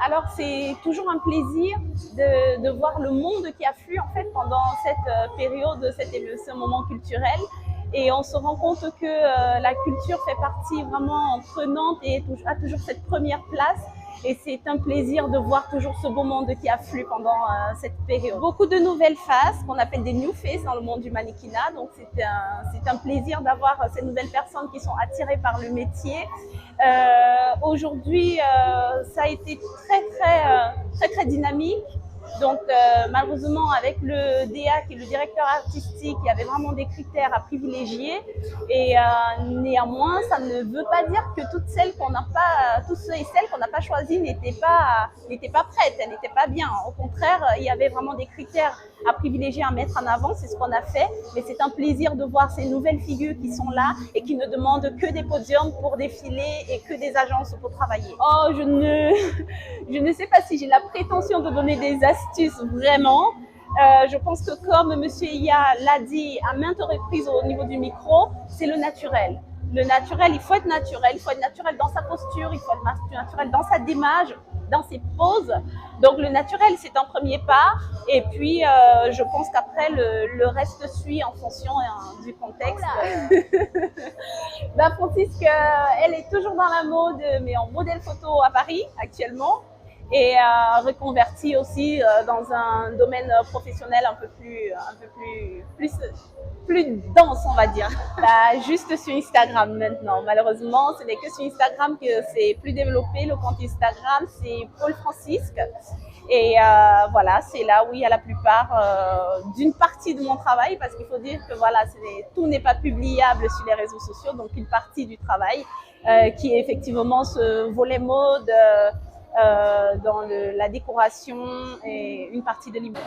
Alors c'est toujours un plaisir de voir le monde qui afflue en fait pendant cette période, ce moment culturel. Et on se rend compte que la culture fait partie vraiment prenante et a toujours cette première place. Et c'est un plaisir de voir toujours ce beau monde qui afflue pendant cette période. Beaucoup de nouvelles faces qu'on appelle des new faces dans le monde du mannequinat. Donc c'est un plaisir d'avoir ces nouvelles personnes qui sont attirées par le métier. Aujourd'hui, ça a été très dynamique. Donc malheureusement avec le DA qui est le directeur artistique, il y avait vraiment des critères à privilégier et néanmoins ça ne veut pas dire que tous ceux et celles qu'on n'a pas choisis n'étaient pas prêtes, elles n'étaient pas bien. Au contraire, il y avait vraiment des critères à privilégier, à mettre en avant, c'est ce qu'on a fait. Mais c'est un plaisir de voir ces nouvelles figures qui sont là et qui ne demandent que des podiums pour défiler et que des agences pour travailler. Oh, je ne sais pas si j'ai la prétention de donner des astuces vraiment. Je pense que comme Monsieur Iya l'a dit à maintes reprises au niveau du micro, c'est le naturel. Le naturel, il faut être naturel dans sa posture, il faut être naturel dans sa démarche, dans ses poses. Donc le naturel, c'est un premier pas. Et puis, je pense qu'après, le reste suit en fonction du contexte. Francisque, elle est toujours dans la mode, mais en modèle photo à Paris actuellement. Et reconvertie aussi dans un domaine professionnel un peu plus dense, on va dire. Juste sur Instagram maintenant. Malheureusement, ce n'est que sur Instagram que c'est plus développé. Le compte Instagram, c'est Paul Francisque. Et voilà, c'est là où il y a la plupart d'une partie de mon travail, parce qu'il faut dire que voilà, tout n'est pas publiable sur les réseaux sociaux, donc une partie du travail qui est effectivement ce volet mode, dans la décoration et une partie de l'image.